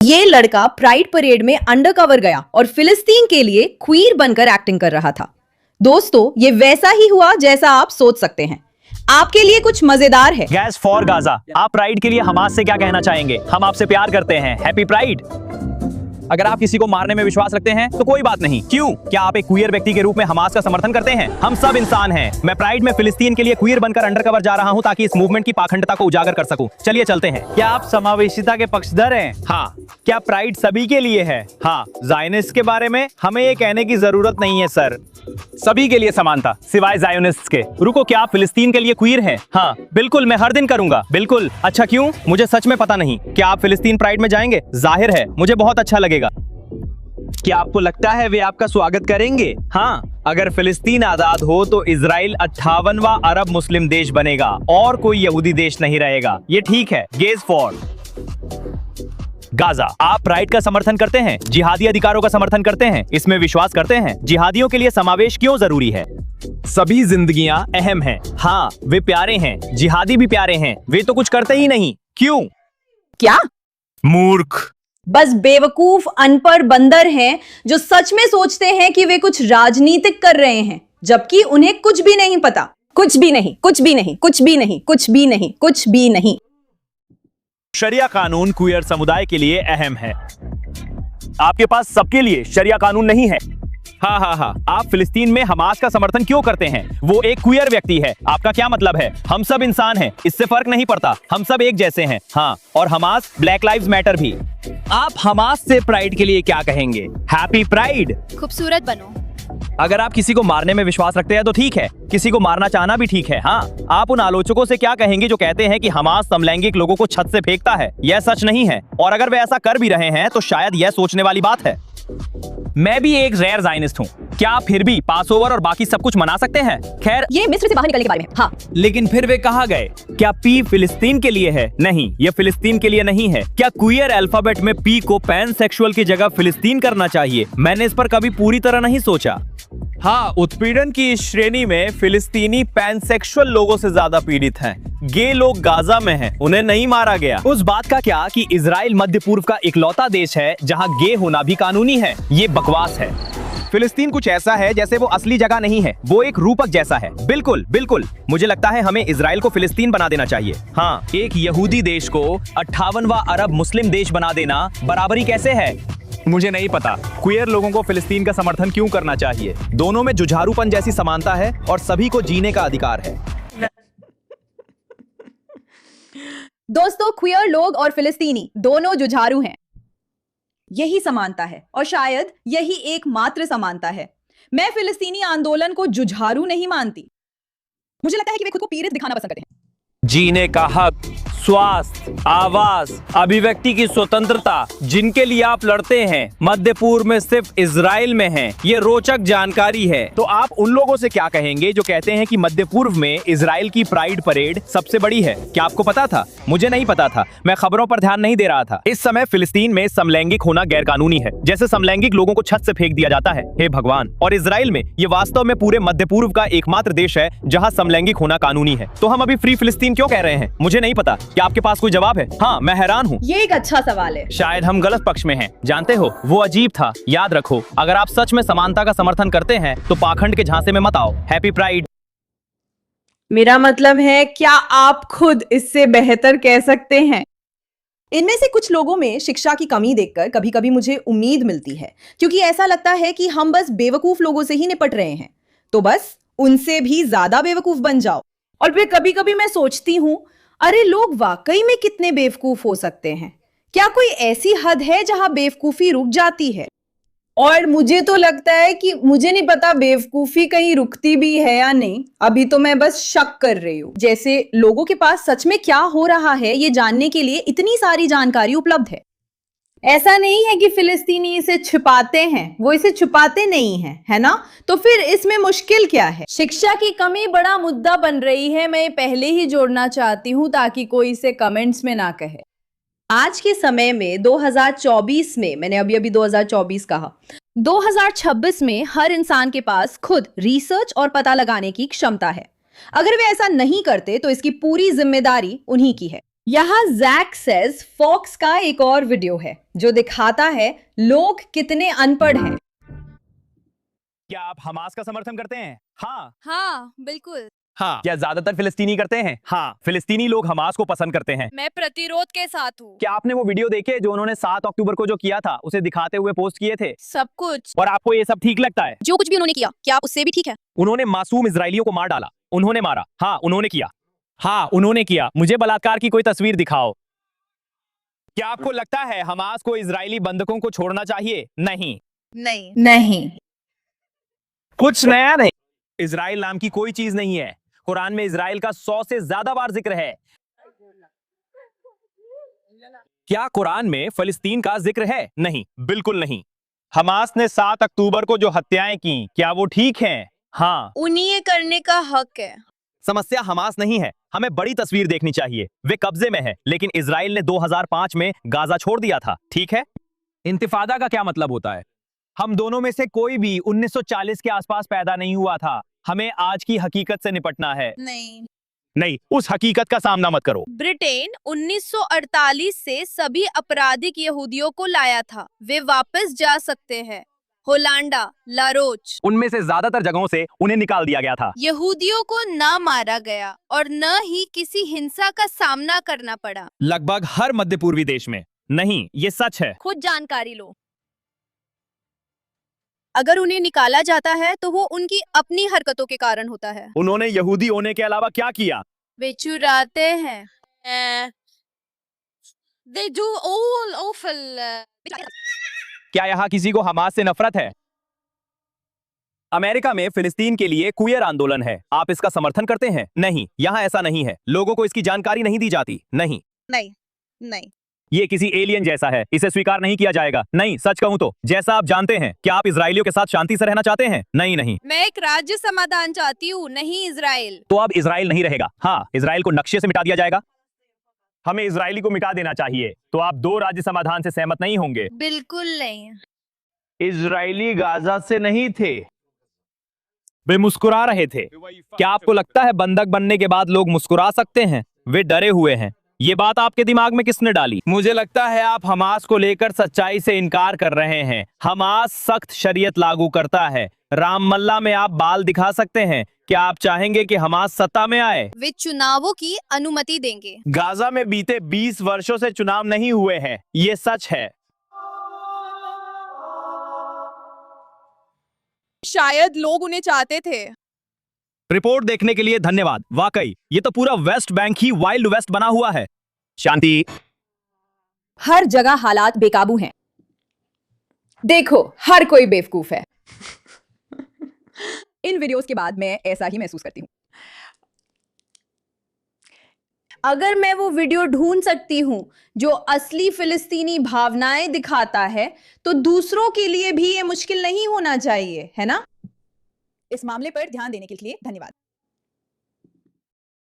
ये लड़का pride parade में अंडरकवर गया और फिलिस्तीन के लिए क्वीर बनकर एक्टिंग कर रहा था। दोस्तों, ये वैसा ही हुआ जैसा आप सोच सकते हैं। आपके लिए कुछ मजेदार है। गैस फॉर गाजा, आप प्राइड के लिए हमास से क्या कहना चाहेंगे? हम आपसे प्यार करते हैं, हैप्पी प्राइड। अगर आप किसी को मारने में विश्वास रखते हैं तो कोई बात नहीं। क्यों? क्या आप एक क्वीयर व्यक्ति के रूप में हमास का समर्थन करते हैं? हम सब इंसान हैं। मैं प्राइड में फिलिस्तीन के लिए क्वीयर बनकर अंडरकवर जा रहा हूं ताकि इस मूवमेंट की पाखंडता को उजागर कर सकूं। चलिए चलते हैं। क्या आप समावेशिता के पक्षधर हैं? हाँ। क्या प्राइड सभी के लिए है? हाँ। ज़ायनिस्ट के बारे में हमें ये कहने की जरूरत नहीं है सर, सभी के लिए समानता सिवाय ज़ायोनिस्ट्स के। रुको, क्या आप फिलिस्तीन के लिए क्वीर हैं? हाँ बिल्कुल, मैं हर दिन करूंगा। बिल्कुल। अच्छा, क्यों? मुझे सच में पता नहीं। क्या आप फिलिस्तीन प्राइड में जाएंगे? जाहिर है, मुझे बहुत अच्छा लगेगा। क्या आपको लगता है वे आपका स्वागत करेंगे? हाँ, अगर फिलिस्तीन आजाद हो तो इजराइल 58वां अरब मुस्लिम देश बनेगा और कोई यहूदी देश नहीं रहेगा। ये ठीक है। Gauge for Gaza. आप प्राइड का समर्थन करते हैं? जिहादी अधिकारों का समर्थन करते हैं? इसमें विश्वास करते हैं? जिहादियों के लिए समावेश क्यों जरूरी है? सभी जिंदगियां अहम हैं। हाँ, वे प्यारे हैं। जिहादी भी प्यारे हैं। वे तो कुछ करते ही नहीं। क्यों? क्या? मूर्ख। बस बेवकूफ अनपढ़ बंदर हैं जो सच में सोचते हैं कि वे कुछ राजनीतिक कर रहे हैं, जबकि उन्हें कुछ भी नहीं पता। कुछ भी नहीं, कुछ भी नहीं, कुछ भी नहीं, कुछ भी नहीं, कुछ भी नहीं। शरिया कानून क्वीयर समुदाय के लिए अहम है। आपके पास सबके लिए शरिया कानून नहीं है। हाँ हाँ हाँ, आप फिलिस्तीन में हमास का समर्थन क्यों करते हैं? वो एक क्वीयर व्यक्ति है। आपका क्या मतलब है? हम सब इंसान हैं, इससे फर्क नहीं पड़ता। हम सब एक जैसे हैं। हाँ, और हमास ब्लैक लाइव्स मैटर भी। आप हमास से प्राइड के लिए क्या कहेंगे? Happy pride. खूबसूरत बनो। अगर आप किसी को मारने में विश्वास रखते हैं तो ठीक है, किसी को मारना चाहना भी ठीक है। हाँ, आप उन आलोचकों से क्या कहेंगे जो कहते हैं कि हमास समलैंगिक लोगों को छत से फेंकता है? यह सच नहीं है, और अगर वे ऐसा कर भी रहे हैं तो शायद यह सोचने वाली बात है। मैं भी एक गैर ज़ायनिस्ट हूँ। क्या आप फिर भी पास ओवर और बाकी सब कुछ मना सकते हैं? खैर, ये मिस्र से बाहर निकलने के बारे में। हाँ, लेकिन फिर वे कहाँ गए? क्या पी फिलिस्तीन के लिए है? नहीं, ये फिलिस्तीन के लिए नहीं है। क्या क्वीयर अल्फाबेट में पी को पैनसेक्सुअल की जगह फिलिस्तीन करना चाहिए? मैंने इस पर कभी पूरी तरह नहीं सोचा। हाँ, उत्पीड़न की इस श्रेणी में फिलिस्तीनी पैनसेक्सुअल लोगों से ज्यादा पीड़ित हैं। गे लोग गाजा में हैं, उन्हें नहीं मारा गया। उस बात का क्या कि इजराइल मध्य पूर्व का इकलौता देश है जहां गे होना भी कानूनी है। ये बकवास है। फिलिस्तीन कुछ ऐसा है जैसे वो असली जगह नहीं है, वो एक रूपक जैसा है। बिल्कुल बिल्कुल, मुझे लगता है हमें इजराइल को फिलिस्तीन बना देना चाहिए। हाँ, एक यहूदी देश को 58वां अरब मुस्लिम देश बना देना बराबरी कैसे है? मुझे नहीं पता। क्वीयर लोगों को फिलिस्तीन का समर्थन क्यों करना चाहिए? दोनों में जुझारूपन जैसी समानता है और सभी को जीने का अधिकार है। दोस्तों, क्वीयर लोग और फिलिस्तीनी दोनों जुझारू हैं। यही समानता है और शायद यही एकमात्र समानता है। मैं फिलिस्तीनी आंदोलन को जुझारू नहीं मानती। मुझे लगता है कि वे खुद को पीड़ित दिखाना पसंद करते हैं। जीने का हक, स्वास्थ्य, आवास, अभिव्यक्ति की स्वतंत्रता जिनके लिए आप लड़ते हैं, मध्य पूर्व में सिर्फ इजराइल में है। ये रोचक जानकारी है। तो आप उन लोगों से क्या कहेंगे जो कहते हैं कि मध्य पूर्व में इजराइल की प्राइड परेड सबसे बड़ी है? क्या आपको पता था? मुझे नहीं पता था, मैं खबरों पर ध्यान नहीं दे रहा था। इस समय फिलिस्तीन में समलैंगिक होना गैर कानूनी है, जैसे समलैंगिक लोगों को छत से फेंक दिया जाता है। हे भगवान। और इजराइल में ये वास्तव में पूरे मध्य पूर्व का एकमात्र देश है जहाँ समलैंगिक होना कानूनी है। तो हम अभी फ्री फिलिस्तीन क्यों कह रहे हैं? मुझे नहीं पता। क्या आपके पास कोई जवाब है? हाँ, मैं हैरान हूँ। ये एक अच्छा सवाल है। शायद हम गलत पक्ष में हैं। जानते हो, वो अजीब था। याद रखो, अगर आप सच में समानता का समर्थन करते हैं तो पाखंड के झांसे में मत आओ। Happy pride. मेरा मतलब है, क्या आप खुद इससे बेहतर कह सकते हैं? इनमें से कुछ लोगों में शिक्षा की कमी देखकर कभी कभी मुझे उम्मीद मिलती है, क्योंकि ऐसा लगता है कि हम बस बेवकूफ लोगों से ही निपट रहे हैं, तो बस उनसे भी ज्यादा बेवकूफ बन जाओ। और फिर कभी कभी मैं सोचती हूँ, अरे लोग वाकई में कितने बेवकूफ हो सकते हैं? क्या कोई ऐसी हद है जहां बेवकूफी रुक जाती है? और मुझे तो लगता है कि मुझे नहीं पता बेवकूफी कहीं रुकती भी है या नहीं। अभी तो मैं बस शक कर रही हूँ। जैसे लोगों के पास सच में क्या हो रहा है ये जानने के लिए इतनी सारी जानकारी उपलब्ध है। ऐसा नहीं है कि फिलिस्तीनी इसे छिपाते हैं, वो इसे छुपाते नहीं हैं, है ना? तो फिर इसमें मुश्किल क्या है? शिक्षा की कमी बड़ा मुद्दा बन रही है। मैं पहले ही जोड़ना चाहती हूँ ताकि कोई इसे कमेंट्स में ना कहे। आज के समय में 2024 में, मैंने अभी 2024 कहा, 2026 में हर इंसान के पास खुद रिसर्च और पता लगाने की क्षमता है। अगर वे ऐसा नहीं करते तो इसकी पूरी जिम्मेदारी उन्हीं की है। यहाँ जैक सेज फॉक्स का एक और वीडियो है जो दिखाता है लोग कितने अनपढ़ हैं। क्या आप हमास का समर्थन करते हैं? हाँ। हाँ बिल्कुल। हाँ। क्या ज्यादातर फिलिस्तीनी करते हैं? हाँ। फिलिस्तीनी लोग हमास को पसंद करते हैं। मैं प्रतिरोध के साथ हूँ। क्या आपने वो वीडियो देखे जो उन्होंने 7 अक्टूबर को जो किया था उसे दिखाते हुए पोस्ट किए थे? सब कुछ। और आपको ये सब ठीक लगता है? जो कुछ भी उन्होंने किया, क्या उससे भी ठीक है? उन्होंने मासूम इजरायलियों को मार डाला। उन्होंने मारा। हाँ उन्होंने किया। हाँ उन्होंने किया। मुझे बलात्कार की कोई तस्वीर दिखाओ। क्या आपको लगता है हमास को इजरायली बंधकों को छोड़ना चाहिए? नहीं। नहीं। कुछ नया नहीं। इजराइल नाम की कोई चीज नहीं है। कुरान में इजराइल का 100 से ज्यादा बार जिक्र है। क्या कुरान में फिलिस्तीन का जिक्र है? नहीं, बिल्कुल नहीं। हमास ने 7 अक्टूबर को जो हत्याएं की, क्या वो ठीक हैं? हाँ। उन्हें ये करने का हक है। समस्या हमास नहीं है। हमें बड़ी तस्वीर देखनी चाहिए। वे कब्जे में है, लेकिन इजराइल ने 2005 में गाजा छोड़ दिया था। ठीक है। इंतिफादा का क्या मतलब होता है? हम दोनों में से कोई भी 1940 के आसपास पैदा नहीं हुआ था। हमें आज की हकीकत से निपटना है। नहीं, उस हकीकत का सामना मत करो। ब्रिटेन 1948 से सभी आपराधिक यहूदियों को लाया था। वे वापस जा सकते हैं। होलांडा, लारोच, उनमें से ज्यादातर जगहों से उन्हें निकाल दिया गया था। यहूदियों को न मारा गया और न ही किसी हिंसा का सामना करना पड़ा। लगभग हर मध्य पूर्वी देश में। नहीं, ये सच है। खुद जानकारी लो। अगर उन्हें निकाला जाता है तो वो उनकी अपनी हरकतों के कारण होता है। उन्होंने यहूदी होने के अलावा क्या किया? वे चुराते हैं। They do all awful. क्या यहाँ किसी को हमास से नफरत है? अमेरिका में फिलिस्तीन के लिए क्वियर आंदोलन है। आप इसका समर्थन करते हैं? नहीं, यहाँ ऐसा नहीं है। लोगों को इसकी जानकारी नहीं दी जाती। नहीं। ये किसी एलियन जैसा है। इसे स्वीकार नहीं किया जाएगा। नहीं, सच कहूं तो जैसा आप जानते हैं, क्या आप इजरायलियों के साथ शांति से रहना चाहते हैं? नहीं। मैं एक राज्य समाधान चाहती हूँ, नहीं इजराइल। तो अब इजराइल नहीं रहेगा। हाँ, इजराइल को नक्शे से मिटा दिया जाएगा। हमें इजरायली को मिटा देना चाहिए। तो आप 2 राज्य समाधान से सहमत नहीं होंगे? बिल्कुल नहीं। इजरायली गाजा से नहीं थे। वे मुस्कुरा रहे थे। क्या आपको लगता है बंधक बनने के बाद लोग मुस्कुरा सकते हैं? वे डरे हुए हैं। ये बात आपके दिमाग में किसने डाली? मुझे लगता है आप हमास को लेकर सच्चाई से इनकार कर रहे हैं। हमास सख्त शरीयत लागू करता है। रामलला में आप बाल दिखा सकते हैं। क्या आप चाहेंगे कि हमास सत्ता में आए? वे चुनावों की अनुमति देंगे। गाजा में बीते 20 वर्षों से चुनाव नहीं हुए हैं। ये सच है। शायद लोग उन्हें चाहते थे। रिपोर्ट देखने के लिए धन्यवाद। वाकई ये तो पूरा वेस्ट बैंक ही वाइल्ड वेस्ट बना हुआ है। शांति। हर जगह हालात बेकाबू हैं। देखो, हर कोई बेवकूफ है। इन वीडियोस के बाद मैं ऐसा ही महसूस करती हूँ। अगर मैं वो वीडियो ढूंढ सकती हूँ जो असली फिलिस्तीनी भावनाएं दिखाता है, तो दूसरों के लिए भी ये मुश्किल नहीं होना चाहिए, है ना? इस मामले पर ध्यान देने के लिए धन्यवाद।